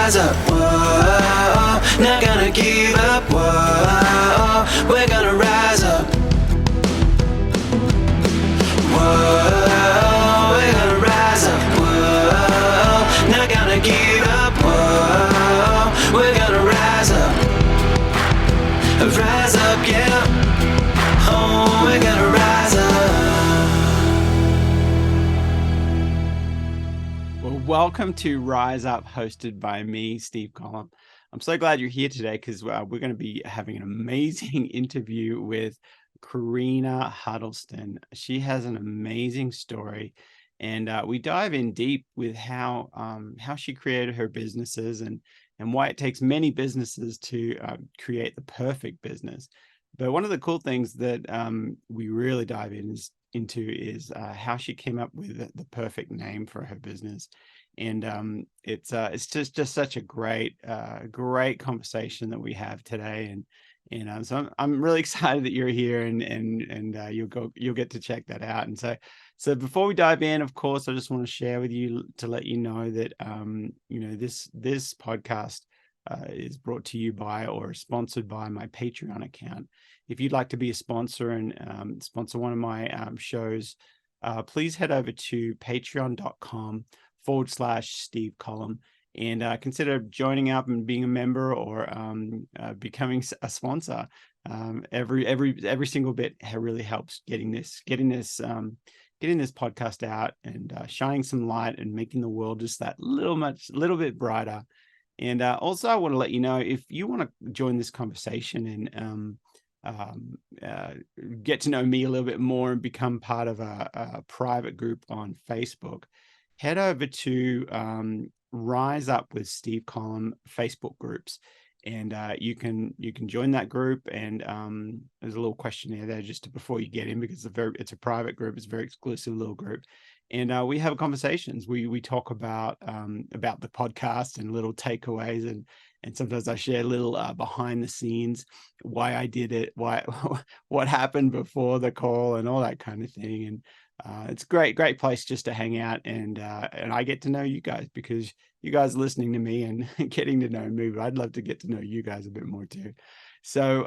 rise up, whoa, not gonna give up, whoa, we're gonna rise up, whoa, we're gonna rise up, whoa, not gonna give up, whoa, we're gonna rise up, yeah, oh, we're gonna rise up. Well, welcome to Rise Up, hosted by me, Steve Collum. I'm so glad you're here today because we're going to be having an amazing interview with Korina Huddleston. She has an amazing story, and we dive in deep with how she created her businesses and why it takes many businesses to create the perfect business. But one of the cool things that we really dive into is how she came up with the perfect name for her business. And it's just such a great conversation that we have today. And so I'm really excited that you're here, and you'll get to check that out. And so before we dive in, of course, I just want to share with you to let you know that this podcast is brought to you by or sponsored by my Patreon account. If you'd like to be a sponsor and sponsor one of my shows, please head over to patreon.com/Steve Collum and consider joining up and being a member or becoming a sponsor. Every single bit really helps getting this podcast out and shining some light and making the world just that little bit brighter. And also, I want to let you know, if you want to join this conversation and get to know me a little bit more and become part of a private group on Facebook, head over to Rise Up with Steve Collum Facebook groups, and you can join that group. And there's a little questionnaire there just before you get in, because it's a private group. It's a very exclusive little group. And we have conversations. We talk about the podcast and little takeaways, and sometimes I share little behind the scenes, why I did it, what happened before the call, and all that kind of thing. And it's a great place just to hang out, and I get to know you guys, because you guys are listening to me and getting to know me, but I'd love to get to know you guys a bit more too. So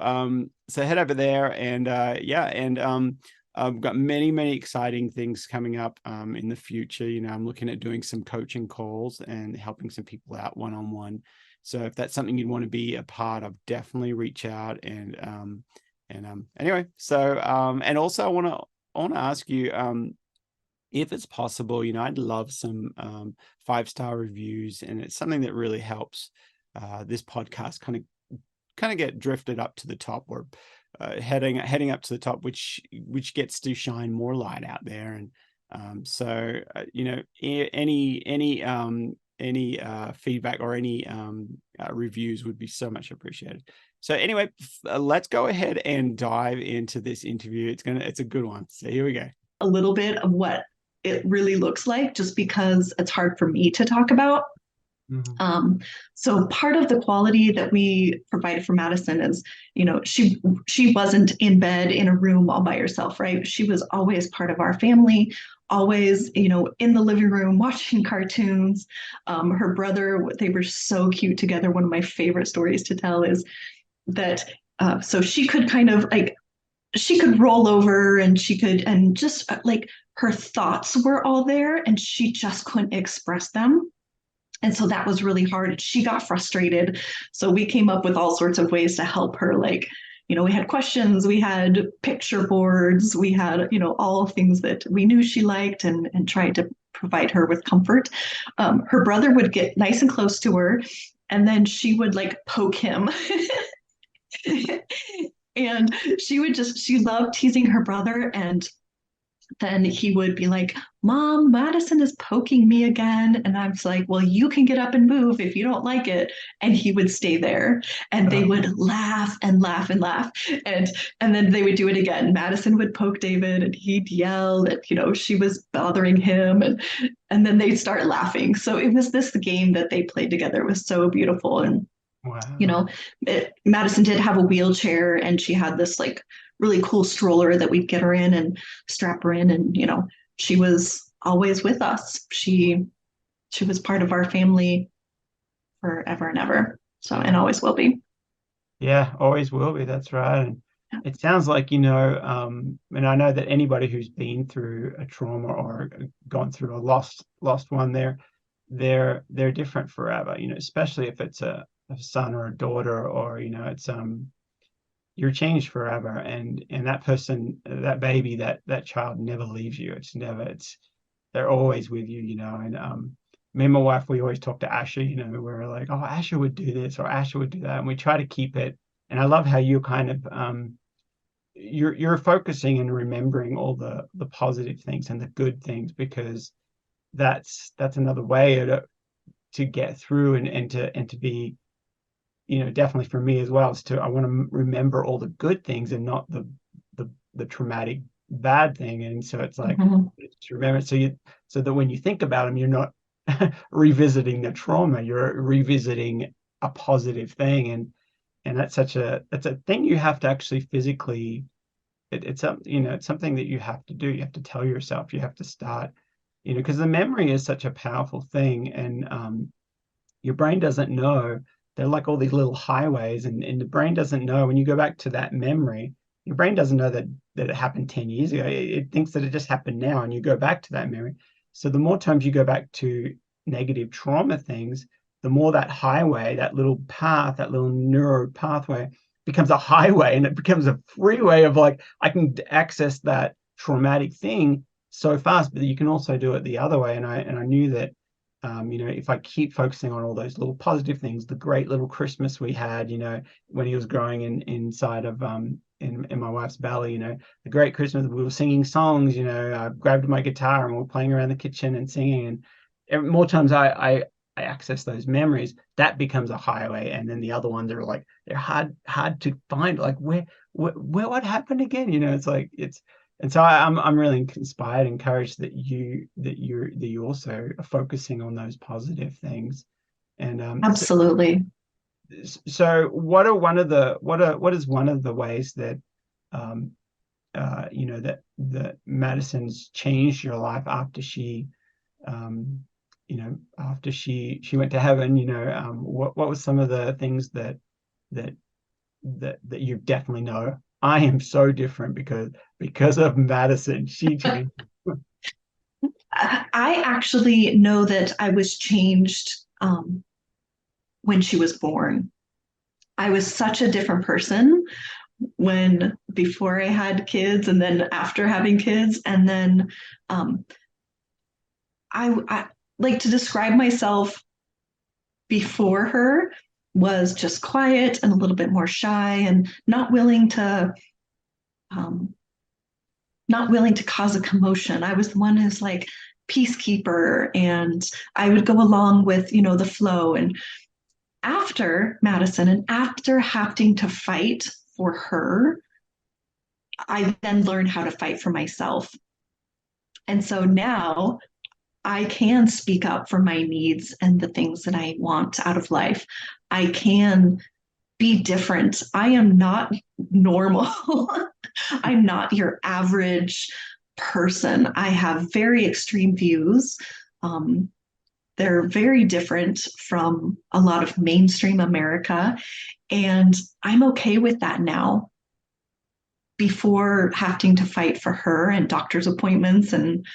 head over there, and I've got many exciting things coming up in the future. I'm looking at doing some coaching calls and helping some people out one-on-one. So if that's something you'd want to be a part of, definitely reach out. And anyway, so and also I want to ask you, if it's possible, I'd love some 5-star reviews, and it's something that really helps this podcast kind of get drifted up to the top, or heading up to the top, which gets to shine more light out there. And any feedback or any reviews would be so much appreciated. So anyway, let's go ahead and dive into this interview. It's a good one. So here we go. A little bit of what it really looks like, just because it's hard for me to talk about. Mm-hmm. So part of the quality that we provided for Madison is, she wasn't in bed in a room all by herself, right? She was always part of our family, always, in the living room watching cartoons. Her brother, they were so cute together. One of my favorite stories to tell is that, so she could kind of she could roll over, and just her thoughts were all there, and she just couldn't express them. And so that was really hard. She got frustrated. So we came up with all sorts of ways to help her. We had questions, we had picture boards, we had, all things that we knew she liked, and tried to provide her with comfort. Her brother would get nice and close to her, and then she would poke him. And she loved teasing her brother. And then he would be like, "Mom, Madison is poking me again." And I was like, "Well, you can get up and move if you don't like it." And he would stay there, and they would laugh and laugh and laugh. And then they would do it again. Madison would poke David, and he'd yell that, she was bothering him. And then they'd start laughing. So it was this game that they played together. It was so beautiful. And, wow. Madison did have a wheelchair, and she had this really cool stroller that we'd get her in and strap her in. And, she was always with us. She was part of our family forever and ever. So, and always will be. Yeah, always will be. That's right. And it sounds like, and I know that anybody who's been through a trauma or gone through a lost one, they're different forever, especially if it's a son or a daughter, or, it's you're changed forever. And that person, that baby, that child never leaves you. They're always with you, and me and my wife, we always talk to Asher, we're like, oh, Asher would do this or Asher would do that. And we try to keep it. And I love how you kind of you're focusing and remembering all the positive things and the good things, because that's another way to get through and to be, definitely for me as well, is I want to remember all the good things and not the traumatic bad thing. And so it's like, just remember, so that when you think about them, you're not revisiting the trauma, you're revisiting a positive thing. And that's a thing you have to actually physically, it's something that you have to do. You have to tell yourself, you have to start, because the memory is such a powerful thing. And your brain doesn't know. They're like all these little highways, and the brain doesn't know. When you go back to that memory, your brain doesn't know that it happened 10 years ago. It thinks that it just happened now, and you go back to that memory. So the more times you go back to negative trauma things, the more that highway, that little path, that little neuro pathway becomes a highway, and it becomes a freeway of like, I can access that traumatic thing so fast. But you can also do it the other way. And I knew that, if I keep focusing on all those little positive things, the great little Christmas we had, when he was growing inside of in my wife's belly, the great Christmas, we were singing songs, I grabbed my guitar and we were playing around the kitchen and singing. And more times I access those memories, that becomes a highway. And then the other ones are like, they're hard to find, like what happened again? It's like, and so I'm really inspired, encouraged that you also are focusing on those positive things. And Absolutely. So what is one of the ways that that Madison's changed your life after she after she went to heaven? What was some of the things that you definitely know, I am so different because of Madison. She changed. I actually know that I was changed when she was born. I was such a different person before I had kids, and then after having kids. And then I like to describe myself before her was just quiet and a little bit more shy and not willing to cause a commotion. I was the one who's like peacekeeper, and I would go along with, the flow. And after Madison, and after having to fight for her, I then learned how to fight for myself. And so now I can speak up for my needs and the things that I want out of life. I can be different. I am not normal. I'm not your average person. I have very extreme views. They're very different from a lot of mainstream America. And I'm okay with that now. Before having to fight for her and doctor's appointments and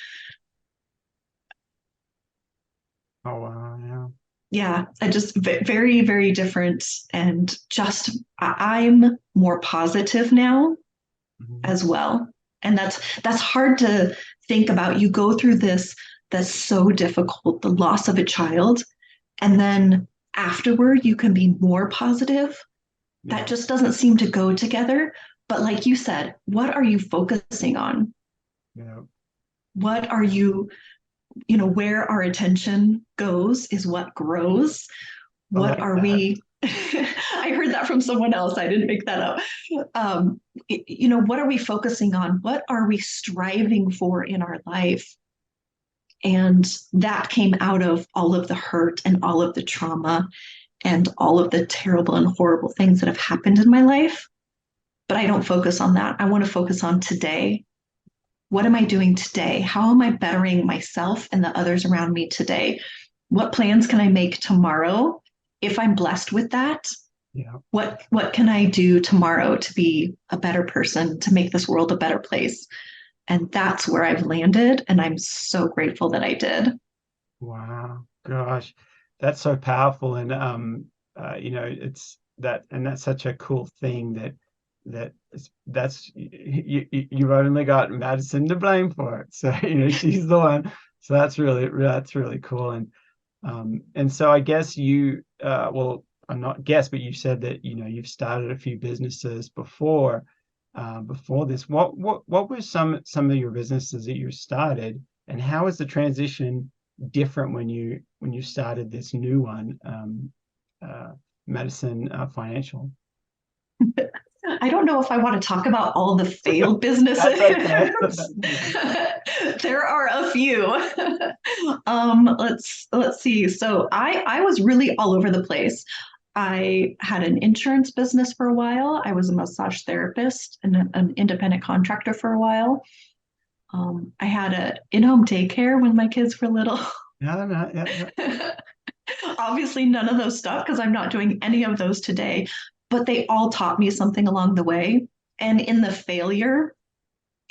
Oh wow, yeah, I just very, very different. And just I'm more positive now as well. And that's hard to think about. You go through this that's so difficult, the loss of a child, and then afterward you can be more positive. Yeah. That just doesn't seem to go together. But like you said, what are you focusing on? Yeah. What are you, where our attention goes is what grows. What are we? I heard that from someone else. I didn't make that up. What are we focusing on? What are we striving for in our life? And that came out of all of the hurt and all of the trauma and all of the terrible and horrible things that have happened in my life. But I don't focus on that. I want to focus on today. What am I doing today? How am I bettering myself and the others around me today? What plans can I make tomorrow if I'm blessed with that, Yeah. what can I do tomorrow to be a better person, to make this world a better place? And that's where I've landed. And I'm so grateful that I did. Wow, gosh, that's so powerful, and it's that, and that's such a cool thing that's you've only got Madison to blame for it. So she's the one. So that's really cool, and so I guess well, I'm not guess, but you said that you've started a few businesses before this. What were some of your businesses that you started, and how was the transition different when you started this new one, uh, Medicine Financial? I don't know if I want to talk about all the failed businesses. That's okay. There are a few. Let's see. So I was really all over the place. I had an insurance business for a while. I was a massage therapist and an independent contractor for a while. I had a in-home daycare when my kids were little. Yeah. Obviously, none of those stuff because I'm not doing any of those today, but they all taught me something along the way. And in the failure,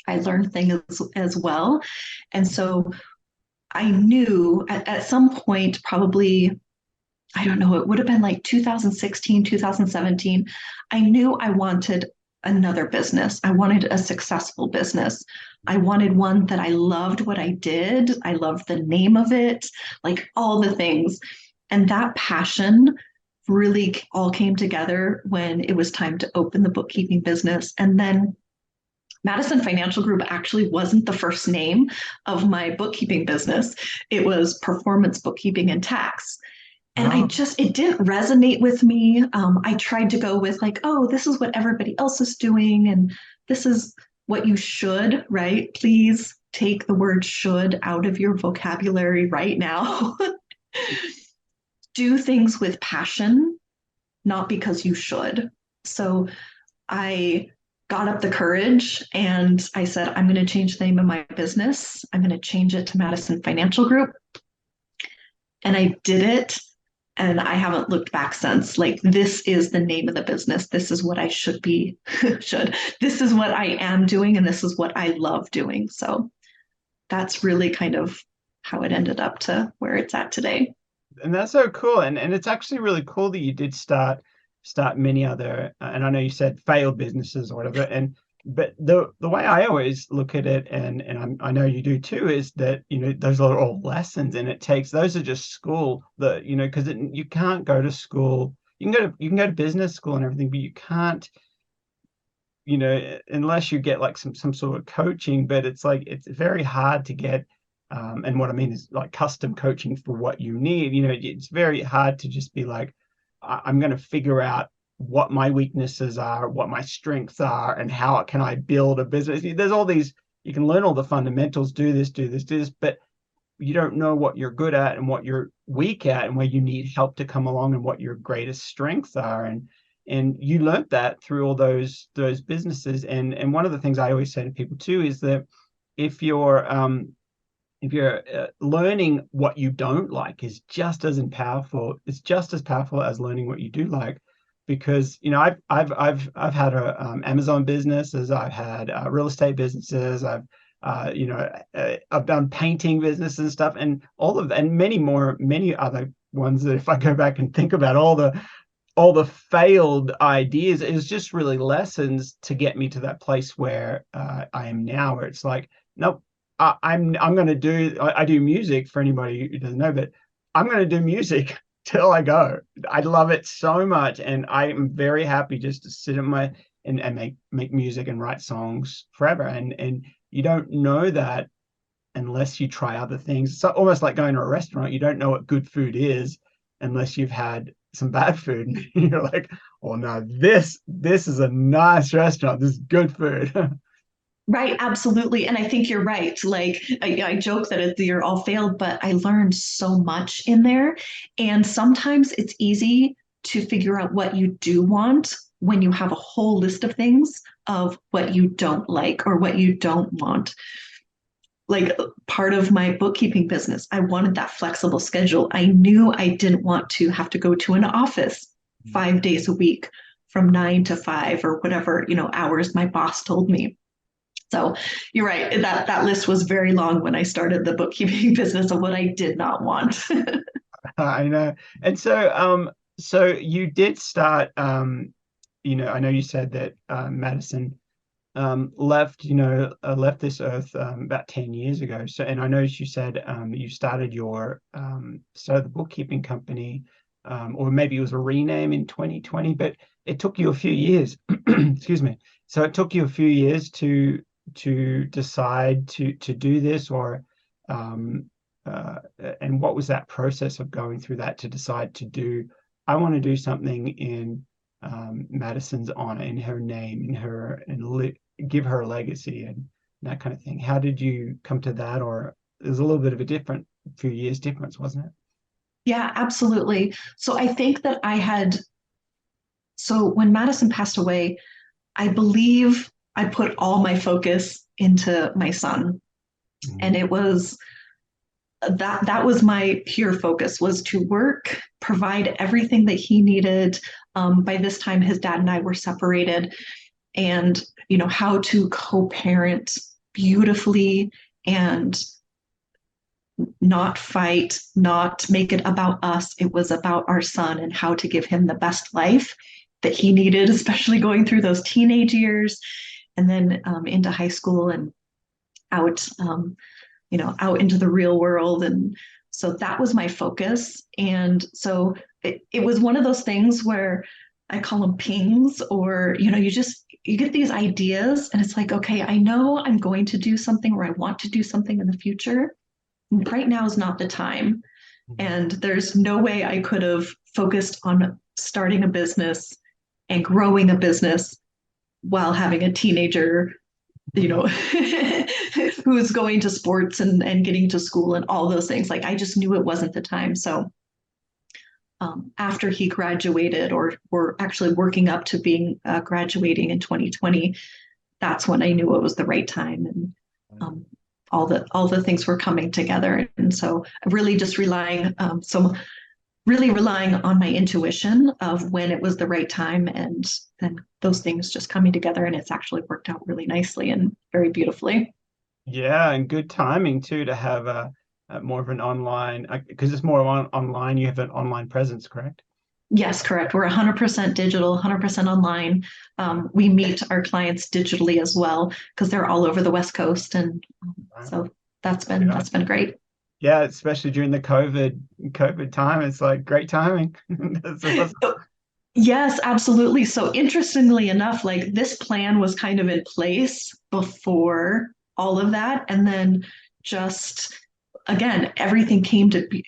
I learned things as well. And so I knew at some point, probably, I don't know, it would have been like 2016, 2017. I knew I wanted another business. I wanted a successful business. I wanted one that I loved what I did. I loved the name of it, like all the things. And that passion really all came together when it was time to open the bookkeeping business. And then Madison Financial Group actually wasn't the first name of my bookkeeping business. It was Performance Bookkeeping and Tax. And it didn't resonate with me. I tried to go with like, oh, this is what everybody else is doing. And this is what you should, right? Please take the word should out of your vocabulary right now. Do things with passion, not because you should. So I got up the courage and I said, I'm going to change the name of my business. I'm going to change it to Madison Financial Group. And I did it. And I haven't looked back since. Like, this is the name of the business. This is what I should be, This is what I am doing. And this is what I love doing. So that's really kind of how it ended up to where it's at today. And that's so cool, and it's actually really cool that you did start many other, and I know you said failed businesses or whatever, but the way I always look at it, and I know you do too, is that those are all lessons, and those are just school, because you can't go to school. You can go to business school and everything, but you can't, unless you get like some sort of coaching. But it's like it's very hard to get. And what I mean is like custom coaching for what you need. It's very hard to just be like, I'm going to figure out what my weaknesses are, what my strengths are, and how can I build a business. There's all these, you can learn all the fundamentals, do this, but you don't know what you're good at and what you're weak at and where you need help to come along and what your greatest strengths are. And you learned that through all those businesses. And one of the things I always say to people too is that if you're learning what you don't like is just as powerful. It's just as powerful as learning what you do like, because I've had a Amazon businesses, I've had real estate businesses, I've done painting business and stuff, and many other ones that if I go back and think about all the failed ideas, it was just really lessons to get me to that place where I am now, where it's like, nope. I'm going to do, I do music for anybody who doesn't know, but I'm going to do music till I go. I love it so much. And I am very happy just to sit and make music and write songs forever. And you don't know that unless you try other things. It's almost like going to a restaurant. You don't know what good food is unless you've had some bad food. And you're like, oh no, this is a nice restaurant. This is good food. Right, absolutely. And I think you're right. Like I joke that you're all failed, but I learned so much in there. And sometimes it's easy to figure out what you do want when you have a whole list of things of what you don't like or what you don't want. like part of my bookkeeping business. I wanted that flexible schedule. I knew I didn't want to have to go to an office 5 days a week from 9 to 5 or whatever, hours my boss told me. So you're right. That list was very long when I started the bookkeeping business of what I did not want. I know. And so you did start, I know you said that Madison left this earth about 10 years ago. So, and I noticed you said you started the bookkeeping company, or maybe it was a rename in 2020, but it took you a few years. Excuse me. So it took you a few years to decide to do this, or and what was that process of going through that to decide to do? I want to do something in Madison's honor, in her name, give her a legacy and that kind of thing. How did you come to that? Or there's a little bit of a few years difference, wasn't it? Yeah, absolutely. So I think that so when Madison passed away, I believe I put all my focus into my son. Mm-hmm. And it was that was my pure focus, was to work, provide everything that he needed. By this time, his dad and I were separated, and how to co-parent beautifully and not fight, not make it about us. It was about our son and how to give him the best life that he needed, especially going through those teenage years and then into high school and out, out into the real world. And so that was my focus. And so it was one of those things where I call them pings, or, you get these ideas and it's like, okay, I know I'm going to do something, or I want to do something in the future. Right now is not the time. And there's no way I could have focused on starting a business and growing a business while having a teenager, who's going to sports and getting to school and all those things. Like, I just knew it wasn't the time. So after he graduated, or actually working up to being graduating in 2020, that's when I knew it was the right time. And all the things were coming together. And so really just relying on my intuition of when it was the right time, and then those things just coming together, and it's actually worked out really nicely and very beautifully. Yeah, and good timing too, to have a more of an online, because it's more online. You have an online presence, correct? Yes, correct. We're 100% digital, 100% online. We meet our clients digitally as well, because they're all over the West Coast, and so that's been great. Yeah, especially during the COVID time, it's like great timing. That's awesome. Yes, absolutely. So interestingly enough, like, this plan was kind of in place before all of that, and then just again, everything came to be.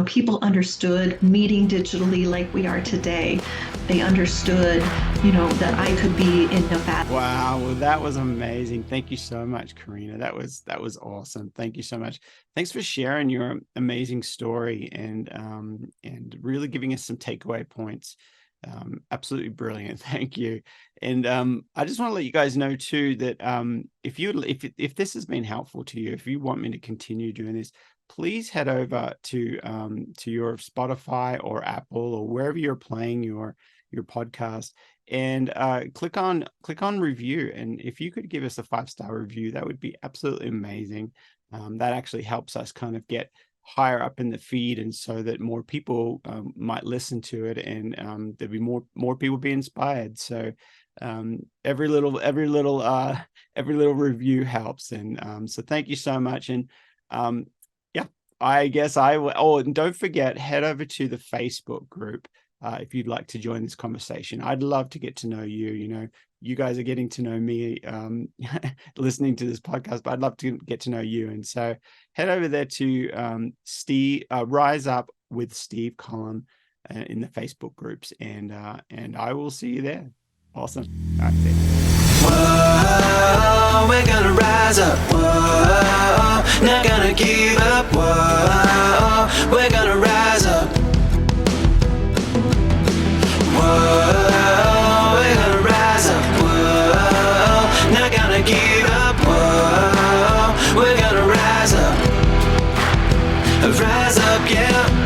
People understood meeting digitally like we are today. They understood, that I could be in Nevada. Wow, well, that was amazing. Thank you so much, Korina. That was awesome. Thank you so much. Thanks for sharing your amazing story and really giving us some takeaway points. Absolutely brilliant. Thank you. And I just want to let you guys know too that if this has been helpful to you, if you want me to continue doing this, please head over to your Spotify or Apple or wherever you're playing your podcast, and click on review. And if you could give us a 5-star review, that would be absolutely amazing. That actually helps us kind of get higher up in the feed, and so that more people might listen to it, and there'll be more people be inspired. So every little review helps. And so thank you so much. And I guess and don't forget, head over to the Facebook group if you'd like to join this conversation. I'd love to get to know you. You guys are getting to know me listening to this podcast, but I'd love to get to know you. And so head over there to Rise Up with Steve Collum in the Facebook groups, and I will see you there. Awesome. All right, whoa, we're gonna rise up, whoa, not gonna give up, whoa, we're gonna rise up, whoa, we're gonna rise up, whoa, not gonna give up, whoa, we're gonna rise up. rise up, yeah.